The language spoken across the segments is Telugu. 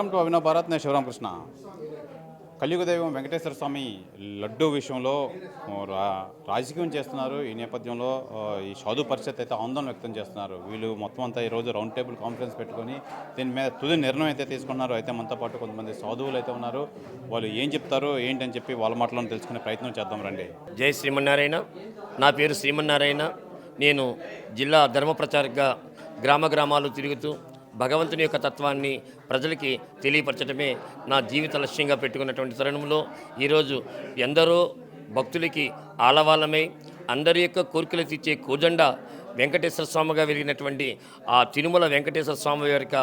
Welcome to Abhinav Bharat. నేను శివరామకృష్ణ. కలియుగ దైవం వెంకటేశ్వర స్వామి లడ్డూ విషయంలో రాజకీయం చేస్తున్నారు. ఈ నేపథ్యంలో ఈ సాధు పరిషత్ అయితే ఆందోళన వ్యక్తం చేస్తున్నారు. వీళ్ళు మొత్తం అంతా ఈరోజు రౌండ్ టేబుల్ కాన్ఫరెన్స్ పెట్టుకొని దీని మీద తుది నిర్ణయం అయితే తీసుకున్నారు. అయితే మనతో పాటు కొంతమంది సాధువులు అయితే ఉన్నారు. వాళ్ళు ఏం చెప్తారో ఏంటని చెప్పి వాళ్ళ మాటలను తెలుసుకునే ప్రయత్నం చేద్దాం రండి. జై శ్రీమన్నారాయణ. నా పేరు శ్రీమన్నారాయణ. నేను జిల్లా ధర్మ ప్రచారకగా గ్రామాలు తిరుగుతూ భగవంతుని యొక్క తత్వాన్ని ప్రజలకి తెలియపరచడమే నా జీవిత లక్ష్యంగా పెట్టుకున్నటువంటి తరుణంలో ఈరోజు ఎందరో భక్తులకి ఆలవాలమై అందరి యొక్క కోరికలు తీర్చే కోజండ వెంకటేశ్వర స్వామిగా వెలిగినటువంటి ఆ తిరుమల వెంకటేశ్వర స్వామి యొక్క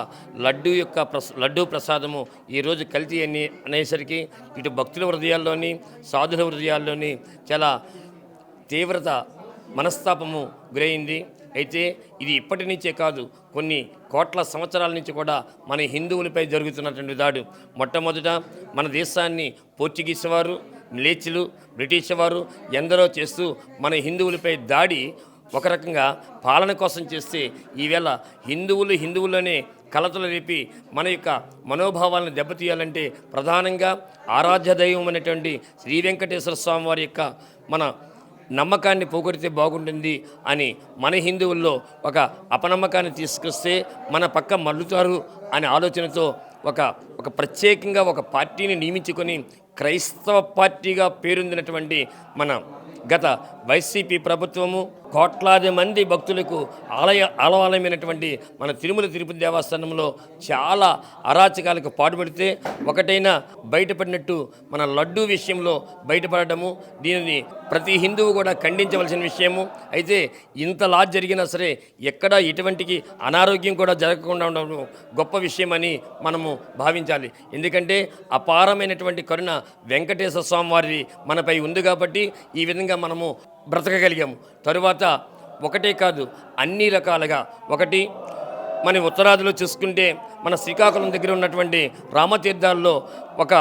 లడ్డూ ప్రసాదము ఈరోజు కల్తీ అనేసరికి ఇటు భక్తుల హృదయాల్లోని సాధుల హృదయాల్లోని చాలా తీవ్రత మనస్తాపము గురైంది. అయితే ఇది ఇప్పటి నుంచే కాదు, కొన్ని కోట్ల సంవత్సరాల నుంచి కూడా మన హిందువులపై జరుగుతున్నటువంటి దాడు. మొట్టమొదట మన దేశాన్ని పోర్చుగీస్ వారు, మ్లేచ్చులు, బ్రిటిష్ వారు ఎందరో చేస్తూ మన హిందువులపై దాడి ఒక రకంగా పాలన కోసం చేస్తే ఈవేళ హిందువుల్లోనే కలతలు రేపి మన యొక్క మనోభావాలను దెబ్బతీయాలంటే ప్రధానంగా ఆరాధ్య దైవం అనేటువంటి శ్రీ వెంకటేశ్వర స్వామి వారి యొక్క మన నమ్మకాన్ని పోగొడితే బాగుంటుంది అని మన హిందువుల్లో ఒక అపనమ్మకాన్ని తీసుకొస్తే మన పక్క మల్లుతారు అనే ఆలోచనతో ఒక ప్రత్యేకంగా ఒక పార్టీని నియమించుకొని క్రైస్తవ పార్టీగా పేరొందినటువంటి మన గత వైసీపీ ప్రభుత్వము కోట్లాది మంది భక్తులకు ఆలవాలమైనటువంటి మన తిరుమల తిరుపతి దేవస్థానంలో చాలా అరాచకాలకు పాటుపడితే ఒకటైనా బయటపడినట్టు మన లడ్డూ విషయంలో బయటపడము, దీనిని ప్రతి హిందువు కూడా ఖండించవలసిన విషయము. అయితే ఇంతలా జరిగినా సరే ఎక్కడ ఎటువంటికి అనారోగ్యం కూడా జరగకుండా ఉండడం గొప్ప విషయమని మనము భావించాలి. ఎందుకంటే అపారమైనటువంటి కరుణ వెంకటేశ్వర స్వామి వారి మనపై ఉంది కాబట్టి ఈ విధంగా మనము బ్రతకగలిగాము. తరువాత ఒకటే కాదు, అన్ని రకాలుగా ఒకటి మన ఉత్తరాదిలో చూసుకుంటే మన శ్రీకాకుళం దగ్గర ఉన్నటువంటి రామతీర్థాల్లో ఒక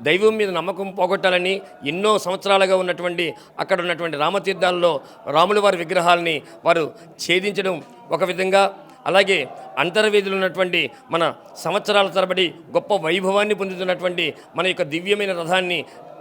దైవం మీద నమ్మకం పోగొట్టాలని ఎన్నో సంవత్సరాలుగా ఉన్నటువంటి అక్కడ ఉన్నటువంటి రామతీర్థాల్లో రాముల వారి విగ్రహాలని వారు ఛేదించడం ఒక విధంగా, అలాగే అంతర్వేదిలో ఉన్నటువంటి మన సంవత్సరాల తరబడి గొప్ప వైభవాన్ని పొందుతున్నటువంటి మన యొక్క దివ్యమైన రథాన్ని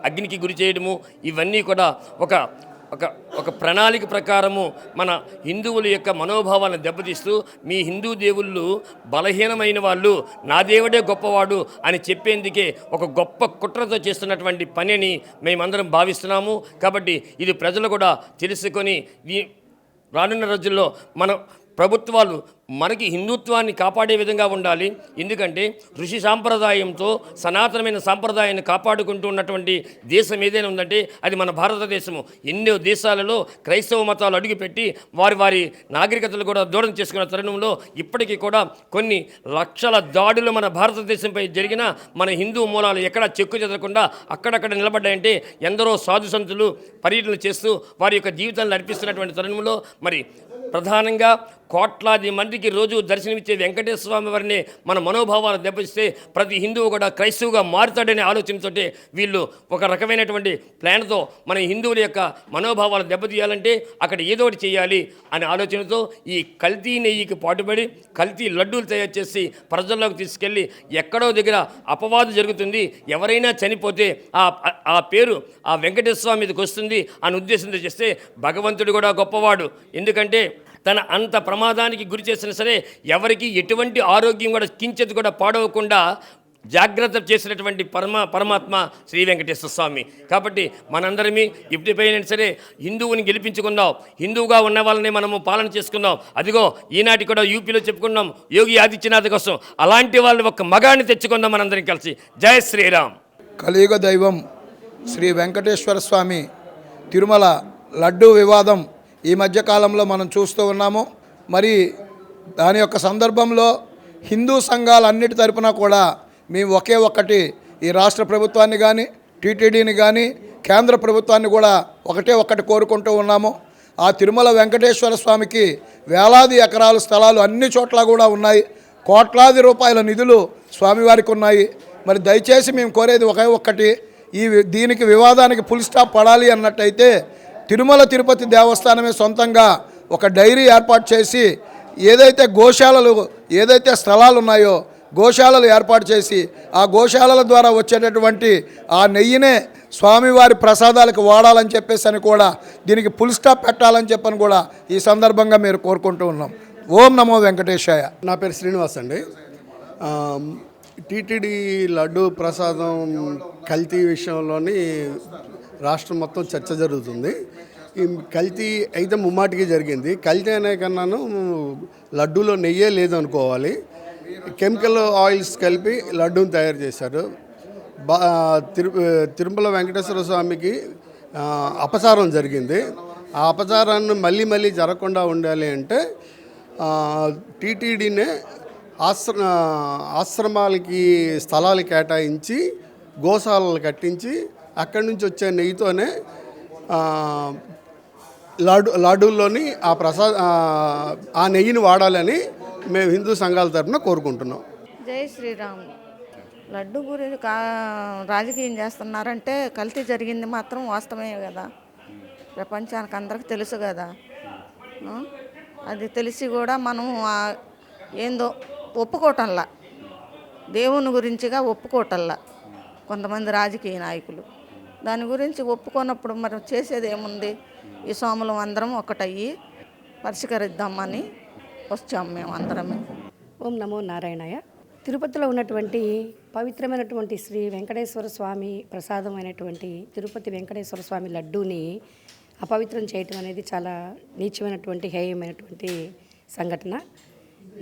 అగ్నికి గురి చేయడము, ఇవన్నీ కూడా ఒక ప్రణాళిక ప్రకారము మన హిందువుల యొక్క మనోభావాలను దెబ్బతీస్తూ మీ హిందూ దేవుళ్ళు బలహీనమైన వాళ్ళు, నా దేవుడే గొప్పవాడు అని చెప్పేందుకే ఒక గొప్ప కుట్రతో చేస్తున్నటువంటి పనిని మేమందరం భావిస్తున్నాము. కాబట్టి ఇది ప్రజలు కూడా తెలుసుకొని రానున్న రోజుల్లో మన ప్రభుత్వాలు మనకి హిందుత్వాన్ని కాపాడే విధంగా ఉండాలి. ఎందుకంటే ఋషి సాంప్రదాయంతో సనాతనమైన సాంప్రదాయాన్ని కాపాడుకుంటూ ఉన్నటువంటి దేశం ఏదైనా ఉందంటే అది మన భారతదేశము. ఎన్నో దేశాలలో క్రైస్తవ మతాలు అడుగుపెట్టి వారి నాగరికతలు కూడా దూరం చేసుకున్న తరుణంలో ఇప్పటికీ కూడా కొన్ని లక్షల దాడులు మన భారతదేశంపై జరిగిన మన హిందూ మూలాలు ఎక్కడా చెక్కు చెదరకుండా అక్కడక్కడ నిలబడ్డాయంటే ఎందరో సాధు సంతులు పర్యటనలు చేస్తూ వారి యొక్క జీవితాలను అర్పిస్తున్నటువంటి తరుణంలో మరి ప్రధానంగా కోట్లాది మందికి రోజు దర్శనమిచ్చే వెంకటేశ్వర స్వామి వారిని మన మనోభావాలు దెబ్బతిస్తే ప్రతి హిందువు కూడా క్రైస్తవుగా మారుతాడనే ఆలోచనతో వీళ్ళు ఒక రకమైనటువంటి ప్లాన్తో మన హిందువుల యొక్క మనోభావాలు దెబ్బతీయాలంటే అక్కడ ఏదో ఒకటి చేయాలి అనే ఆలోచనతో ఈ కల్తీ నెయ్యికి పాటుపడి కల్తీ లడ్డూలు తయారు చేసి ప్రజల్లోకి తీసుకెళ్ళి ఎక్కడో దగ్గర అపవాదు జరుగుతుంది, ఎవరైనా చనిపోతే ఆ పేరు ఆ వెంకటేశ్వర స్వామి మీదకి వస్తుంది అని ఉద్దేశంతో చేస్తే భగవంతుడు కూడా గొప్పవాడు. ఎందుకంటే తన అంత ప్రమాదానికి గురి చేసినా సరే ఎవరికి ఎటువంటి ఆరోగ్యం కూడా కించెత్తు కూడా పాడవకుండా జాగ్రత్త చేసినటువంటి పరమాత్మ శ్రీ వెంకటేశ్వర స్వామి. కాబట్టి మనందరమీ ఇప్పటిపైనా సరే హిందువుని గెలిపించుకుందాం, హిందువుగా ఉన్న వాళ్ళని మనము పాలన చేసుకుందాం. అదిగో ఈనాటి కూడా యూపీలో చెప్పుకున్నాం యోగి ఆదిత్యనాథ్ కోసం, అలాంటి వాళ్ళు ఒక మగాన్ని తెచ్చుకుందాం మనందరం కలిసి. జై శ్రీరామ్. కలియుగ దైవం శ్రీ వెంకటేశ్వర స్వామి తిరుమల లడ్డూ వివాదం ఈ మధ్యకాలంలో మనం చూస్తూ ఉన్నాము. మరి దాని యొక్క సందర్భంలో హిందూ సంఘాలన్నిటి తరపున కూడా మేము ఒక్కటి ఈ రాష్ట్ర ప్రభుత్వాన్ని కానీ టీటీడీని కానీ కేంద్ర ప్రభుత్వాన్ని కూడా ఒక్కటి కోరుకుంటూ ఉన్నాము. ఆ తిరుమల వెంకటేశ్వర స్వామికి వేలాది ఎకరాల స్థలాలు అన్ని చోట్ల కూడా ఉన్నాయి, కోట్లాది రూపాయల నిధులు స్వామివారికి ఉన్నాయి. మరి దయచేసి మేము కోరేది ఒక్కటి, దీనికి వివాదానికి ఫుల్ స్టాప్ పడాలి అన్నట్టయితే తిరుమల తిరుపతి దేవస్థానమే సొంతంగా ఒక డైరీ ఏర్పాటు చేసి ఏదైతే గోశాలలు ఏదైతే స్థలాలు ఉన్నాయో గోశాలలు ఏర్పాటు చేసి ఆ గోశాలల ద్వారా వచ్చేటటువంటి ఆ నెయ్యినే స్వామివారి ప్రసాదాలకు వాడాలని చెప్పేసి అని కూడా దీనికి ఫుల్ స్టాప్ పెట్టాలని చెప్పని కూడా ఈ సందర్భంగా మీరు కోరుకుంటూ ఉన్నాం. ఓం నమో వెంకటేశాయ. నా పేరు శ్రీనివాస్ అండి. టీటీడీ లడ్డు ప్రసాదం కల్తీ విషయంలోని రాష్ట్రం మొత్తం చర్చ జరుగుతుంది. ఈ కల్తీ అయితే ముమ్మాటికి జరిగింది. కల్తీ అనే కన్నాను లడ్డూలో నెయ్యే లేదు అనుకోవాలి. కెమికల్ ఆయిల్స్ కలిపి లడ్డూని తయారు చేశారు. తిరుమల వెంకటేశ్వర స్వామికి అపచారం జరిగింది. ఆ అపచారాన్ని మళ్ళీ మళ్ళీ జరగకుండా ఉండాలి అంటే టీటీడీనే ఆశ్రమాలకి స్థలాలు కేటాయించి గోశాలలు కట్టించి అక్కడి నుంచి వచ్చే నెయ్యితోనే లాడ్డూల్లోని ఆ నెయ్యిని వాడాలని మేము హిందూ సంఘాల తరఫున కోరుకుంటున్నాం. జై శ్రీరామ్. లడ్డు గురించి రాజకీయం చేస్తున్నారంటే కల్తీ జరిగింది మాత్రం వాస్తవమే కదా, ప్రపంచానికి అందరికి తెలుసు కదా. అది తెలిసి కూడా మనం ఏందో ఒప్పుకోవటంలా, దేవుని గురించిగా ఒప్పుకోవటంలా కొంతమంది రాజకీయ నాయకులు. దాని గురించి ఒప్పుకోనప్పుడు మరి చేసేది ఏముంది? ఈ సోమలం అందరం ఒకటయ్యి పరిష్కరిద్దామని వచ్చాము మేము అందరమే. ఓం నమో నారాయణాయ. తిరుపతిలో ఉన్నటువంటి పవిత్రమైనటువంటి శ్రీ వెంకటేశ్వర స్వామి ప్రసాదమైనటువంటి తిరుపతి వెంకటేశ్వర స్వామి లడ్డూని అపవిత్రం చేయటం అనేది చాలా నీచమైనటువంటి హేయమైనటువంటి సంఘటన.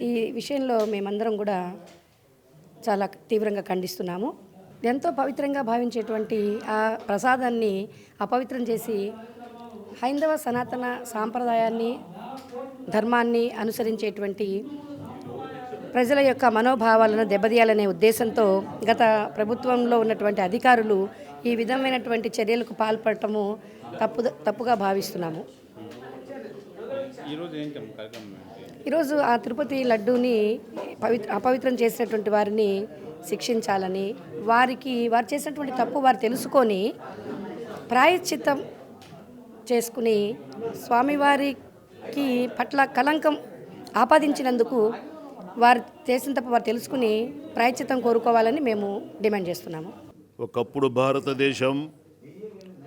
ఈ విషయంలో మేమందరం కూడా చాలా తీవ్రంగా ఖండిస్తున్నాము. ఎంతో పవిత్రంగా భావించేటువంటి ఆ ప్రసాదాన్ని అపవిత్రం చేసి హైందవ సనాతన సాంప్రదాయాన్ని ధర్మాన్ని అనుసరించేటువంటి ప్రజల యొక్క మనోభావాలను దెబ్బతీయాలనే ఉద్దేశంతో గత ప్రభుత్వంలో ఉన్నటువంటి అధికారులు ఈ విధమైనటువంటి చర్యలకు పాల్పడటము తప్పుగా భావిస్తున్నాము. ఈరోజు ఆ తిరుపతి లడ్డూని అపవిత్రం చేసినటువంటి వారిని శిక్షించాలని, వారు చేసినటువంటి తప్పు వారు తెలుసుకొని ప్రాయశ్చిత్తం చేసుకుని స్వామివారికి పట్ల కలంకం ఆపాదించినందుకు వారు చేసిన తప్పు వారు తెలుసుకుని ప్రాయశ్చిత్తం కోరుకోవాలని మేము డిమాండ్ చేస్తున్నాము. ఒకప్పుడు భారతదేశం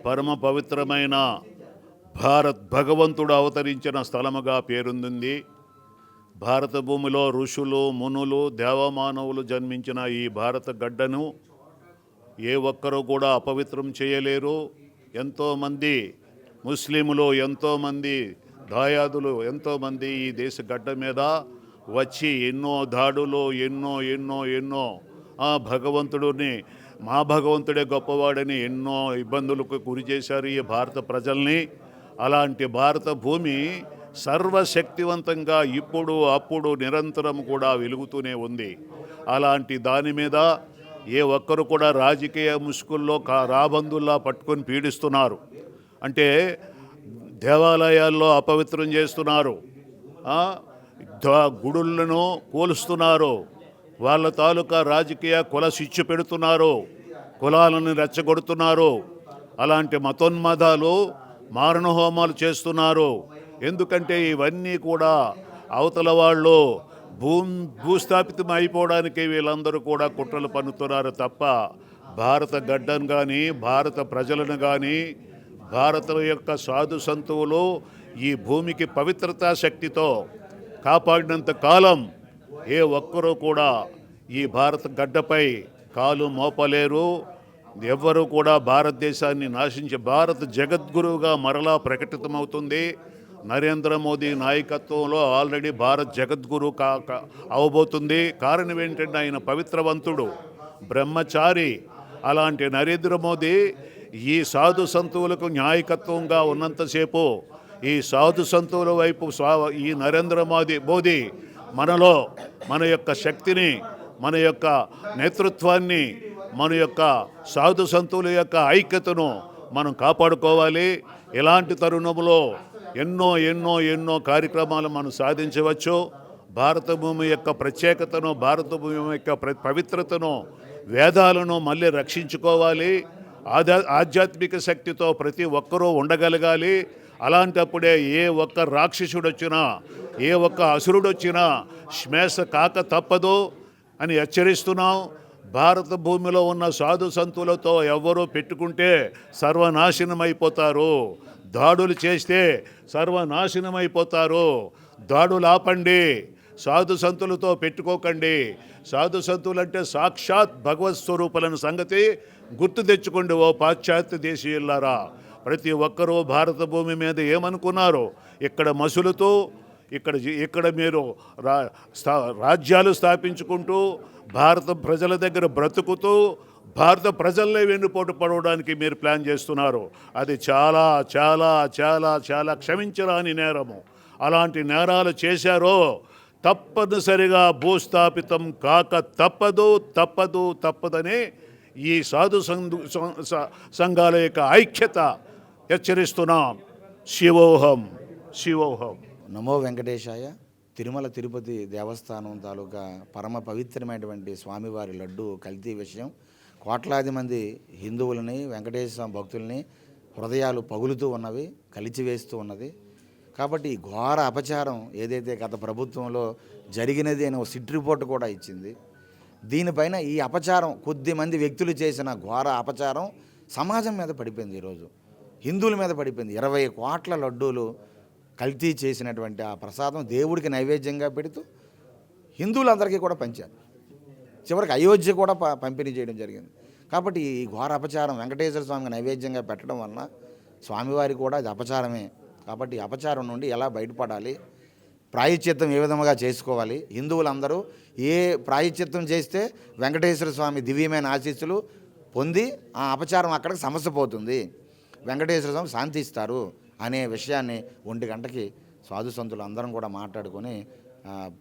పరమ పవిత్రమైన భగవంతుడు అవతరించిన స్థలముగా పేరొందింది. భారత భూమిలో ఋషులు, మునులు, దేవమానవులు జన్మించిన ఈ భారత గడ్డను ఏ ఒక్కరూ కూడా అపవిత్రం చేయలేరు. ఎంతోమంది ముస్లింలు, ఎంతోమంది దాయాదులు, ఎంతోమంది ఈ దేశ గడ్డ మీద వచ్చి ఎన్నో దాడులు, ఎన్నో ఆ భగవంతుడిని, మా భగవంతుడే గొప్పవాడని ఎన్నో ఇబ్బందులకు గురి చేశారు ఈ భారత ప్రజల్ని. అలాంటి భారత భూమి సర్వశక్తివంతంగా ఇప్పుడు అప్పుడు నిరంతరం కూడా వెలుగుతూనే ఉంది. అలాంటి దాని మీద ఏ ఒక్కరు కూడా రాజకీయ ముసుగుల్లో రాబందుల్లా పట్టుకొని పీడిస్తున్నారు. అంటే దేవాలయాల్లో అపవిత్రం చేస్తున్నారు, గుడులను కూలుస్తున్నారు, వాళ్ళ తాలూకా రాజకీయ కుల శిక్ష పెడుతున్నారు, కులాలను రెచ్చగొడుతున్నారు. అలాంటి మతోన్మాదాలు, మారణ హోమాలు చేస్తున్నారు. ఎందుకంటే ఇవన్నీ కూడా అవతల వాళ్ళు భూస్థాపితం అయిపోవడానికి వీళ్ళందరూ కూడా కుట్రలు పన్నుతున్నారు తప్ప భారత గడ్డను కానీ, భారత ప్రజలను కానీ, భారత యొక్క సాధు సంతువులు ఈ భూమికి పవిత్రతా శక్తితో కాపాడినంత కాలం ఏ ఒక్కరూ కూడా ఈ భారత గడ్డపై కాలు మోపలేరు. ఎవ్వరూ కూడా భారతదేశాన్ని నాశించి భారత జగద్గురువుగా మరలా ప్రకటితమవుతుంది. నరేంద్ర మోదీ నాయకత్వంలో ఆల్రెడీ భారత్ జగద్గురు అవబోతుంది. కారణం ఏంటంటే ఆయన పవిత్రవంతుడు, బ్రహ్మచారి. అలాంటి నరేంద్ర మోదీ ఈ సాధు సంతువులకు న్యాయకత్వంగా ఉన్నంతసేపు ఈ సాధు సంతువుల వైపు ఈ నరేంద్ర మోదీ మనలో మన యొక్క శక్తిని, మన యొక్క నేతృత్వాన్ని, మన యొక్క సాధు సంతువుల యొక్క ఐక్యతను మనం కాపాడుకోవాలి. ఇలాంటి తరుణంలో ఎన్నో కార్యక్రమాలు మనం సాధించవచ్చు. భారత భూమి యొక్క ప్రత్యేకతను, భారత భూమి యొక్క పవిత్రతను, వేదాలను మళ్ళీ రక్షించుకోవాలి. ఆధ్యాత్మిక శక్తితో ప్రతి ఒక్కరూ ఉండగలగాలి. అలాంటప్పుడే ఏ ఒక్క రాక్షసుడు వచ్చినా, ఏ ఒక్క అసురుడు వచ్చినా శ్మేష కాక తప్పదు. అని హెచ్చరిస్తున్నాం. భారత భూమిలో ఉన్న సాధు సంతులతో ఎవరూ పెట్టుకుంటే సర్వనాశనమైపోతారు. దాడులు చేస్తే సర్వనాశనమైపోతారు. దాడులు ఆపండి. సాధు సంతులతో పెట్టుకోకండి. సాధు సంతులంటే సాక్షాత్ భగవత్ స్వరూపులైన సంగతి గుర్తు తెచ్చుకోండి ఓ పాశ్చాత్య దేశీయులారా. ప్రతి ఒక్కరూ భారత భూమి మీద ఏమనుకున్నారు? ఇక్కడ మసులుతూ ఇక్కడ మీరు రాజ్యాలు స్థాపించుకుంటూ భారత ప్రజల దగ్గర బ్రతుకుతూ భారత ప్రజల్ని వెన్నుపోటు పడవడానికి మీరు ప్లాన్ చేస్తున్నారు. అది చాలా చాలా చాలా చాలా క్షమించరాని నేరము. అలాంటి నేరాలు చేశారో తప్పనిసరిగా భూస్థాపితం కాక తప్పదని ఈ సాధు సంఘాల యొక్క ఐక్యత హెచ్చరిస్తున్నాం. శివోహం శివోహం. నమో వెంకటేశాయ. తిరుమల తిరుపతి దేవస్థానం తాలూకా పరమ పవిత్రమైనటువంటి స్వామివారి లడ్డు కల్తీ విషయం కోట్లాది మంది హిందువులని వెంకటేశ్వర భక్తుల్ని హృదయాలు పగులుతూ ఉన్నవి, కలిచివేస్తూ ఉన్నది. కాబట్టి ఈ ఘోర అపచారం ఏదైతే గత ప్రభుత్వంలో జరిగినది అని ఒక సిట్ రిపోర్ట్ కూడా ఇచ్చింది. దీనిపైన ఈ అపచారం కొద్దిమంది వ్యక్తులు చేసిన ఘోర అపచారం సమాజం మీద పడిపోయింది. ఈరోజు హిందువుల మీద పడిపోయింది. 20 కోట్ల లడ్డూలు కల్తీ చేసినటువంటి ఆ ప్రసాదం దేవుడికి నైవేద్యంగా పెడుతూ హిందువులందరికీ కూడా పంచారు. చివరికి అయోధ్య కూడా పంపిణీ చేయడం జరిగింది. కాబట్టి ఈ ఘోర అపచారం వెంకటేశ్వర స్వామికి నైవేద్యంగా పెట్టడం వలన స్వామివారి కూడా అది అపచారమే. కాబట్టి ఈ అపచారం నుండి ఎలా బయటపడాలి, ప్రాయశ్చిత్తం ఏ విధంగా చేసుకోవాలి, హిందువులందరూ ఏ ప్రాయశ్చిత్తం చేస్తే వెంకటేశ్వర స్వామి దివ్యమైన ఆశీస్సులు పొంది ఆ అపచారం అక్కడికి సమస్య పోతుంది, వెంకటేశ్వర స్వామి శాంతిస్తారు అనే విషయాన్ని 1 గంటకి సాధు సంతులు అందరం కూడా మాట్లాడుకొని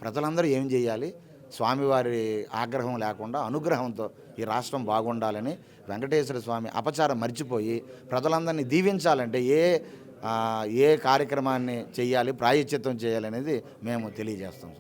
ప్రజలందరూ ఏం చేయాలి, స్వామివారి ఆగ్రహం లేకుండా అనుగ్రహంతో ఈ రాష్ట్రం బాగుండాలని వెంకటేశ్వర స్వామి అపచారం మర్చిపోయి ప్రజలందరినీ దీవించాలంటే ఏ కార్యక్రమాన్ని చేయాలి, ప్రాయశ్చిత్తం చేయాలనేది మేము తెలియజేస్తాం.